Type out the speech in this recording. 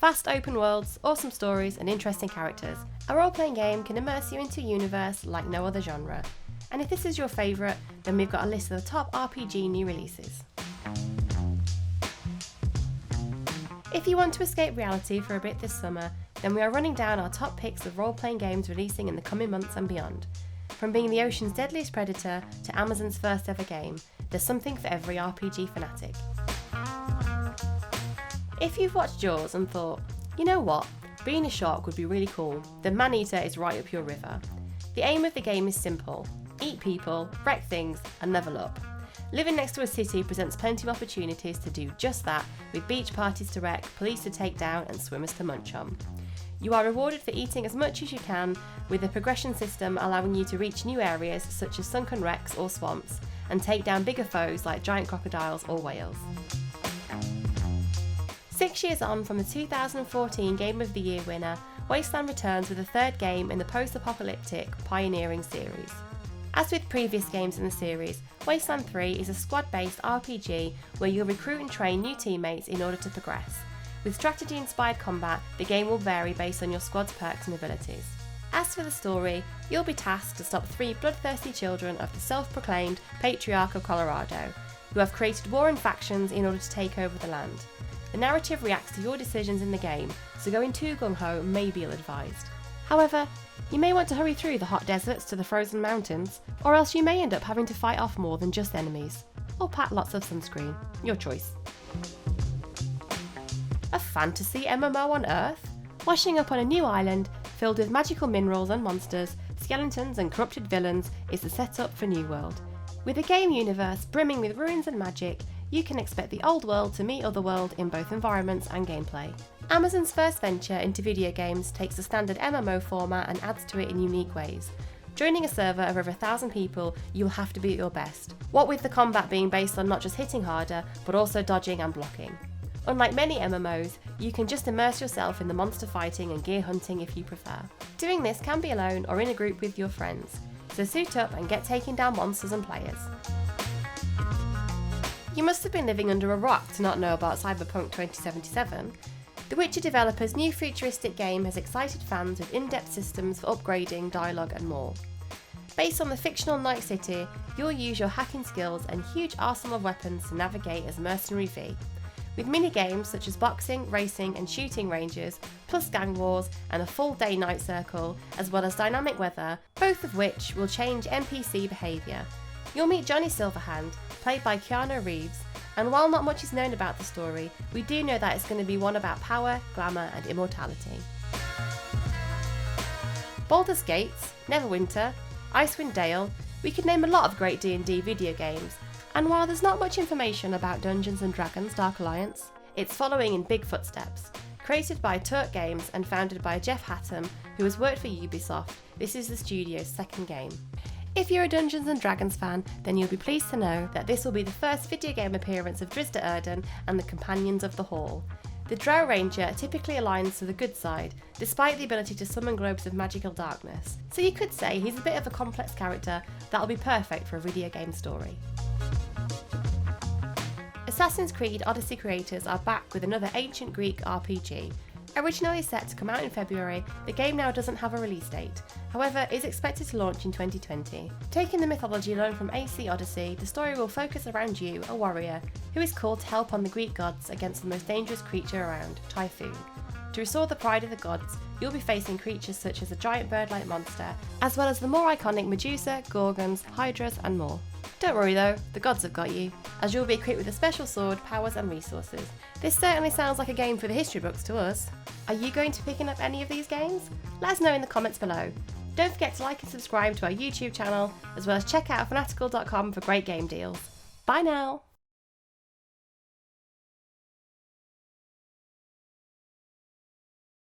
Vast open worlds, awesome stories, and interesting characters, a role-playing game can immerse you into a universe like no other genre. And if this is your favourite, then we've got a list of the top RPG new releases. If you want to escape reality for a bit this summer, then we are running down our top picks of role-playing games releasing in the coming months and beyond. From being the ocean's deadliest predator to Amazon's first ever game, there's something for every RPG fanatic. If you've watched Jaws and thought, you know what, being a shark would be really cool, then Maneater is right up your river. The aim of the game is simple: eat people, wreck things, and level up. Living next to a city presents plenty of opportunities to do just that, with beach parties to wreck, police to take down, and swimmers to munch on. You are rewarded for eating as much as you can, with a progression system allowing you to reach new areas such as sunken wrecks or swamps, and take down bigger foes like giant crocodiles or whales. 6 years on from the 2014 Game of the Year winner, Wasteland returns with a third game in the post-apocalyptic pioneering series. As with previous games in the series, Wasteland 3 is a squad-based RPG where you'll recruit and train new teammates in order to progress. With strategy-inspired combat, the game will vary based on your squad's perks and abilities. As for the story, you'll be tasked to stop 3 bloodthirsty children of the self-proclaimed Patriarch of Colorado, who have created warring factions in order to take over the land. The narrative reacts to your decisions in the game, so going too gung-ho may be ill-advised. However, you may want to hurry through the hot deserts to the frozen mountains, or else you may end up having to fight off more than just enemies, or pack lots of sunscreen, your choice. A fantasy MMO on Earth? Washing up on a new island filled with magical minerals and monsters, skeletons and corrupted villains is the setup for New World. With a game universe brimming with ruins and magic, you can expect the old world to meet Otherworld in both environments and gameplay. Amazon's first venture into video games takes the standard MMO format and adds to it in unique ways. Joining a server of over 1,000 people, you'll have to be at your best, what with the combat being based on not just hitting harder, but also dodging and blocking. Unlike many MMOs, you can just immerse yourself in the monster fighting and gear hunting if you prefer. Doing this can be alone or in a group with your friends, so suit up and get taking down monsters and players. You must have been living under a rock to not know about Cyberpunk 2077. The Witcher developers' new futuristic game has excited fans with in-depth systems for upgrading, dialogue and more. Based on the fictional Night City, you'll use your hacking skills and huge arsenal of weapons to navigate as Mercenary V. With mini-games such as boxing, racing and shooting ranges, plus gang wars and a full-day night circle, as well as dynamic weather, both of which will change NPC behaviour. You'll meet Johnny Silverhand, played by Keanu Reeves, and while not much is known about the story, we do know that it's going to be one about power, glamour and immortality. Baldur's Gate, Neverwinter, Icewind Dale, we could name a lot of great D&D video games, and while there's not much information about Dungeons & Dragons Dark Alliance, it's following in big footsteps. Created by Turk Games and founded by Jeff Hatton, who has worked for Ubisoft, this is the studio's second game. If you're a Dungeons & Dragons fan, then you'll be pleased to know that this will be the first video game appearance of Drizzt Do'Urden and the Companions of the Hall. The Drow Ranger typically aligns to the good side, despite the ability to summon globes of magical darkness, so you could say he's a bit of a complex character that'll be perfect for a video game story. Assassin's Creed Odyssey creators are back with another ancient Greek RPG. Originally set to come out in February, the game now doesn't have a release date, however is expected to launch in 2020. Taking the mythology learned from AC Odyssey, the story will focus around you, a warrior, who is called to help on the Greek gods against the most dangerous creature around, Typhoon. To restore the pride of the gods, you'll be facing creatures such as a giant bird-like monster, as well as the more iconic Medusa, Gorgons, Hydras and more. Don't worry though, the gods have got you, as you'll be equipped with a special sword, powers and resources. This certainly sounds like a game for the history books to us. Are you going to be picking up any of these games? Let us know in the comments below. Don't forget to like and subscribe to our YouTube channel, as well as check out fanatical.com for great game deals. Bye now!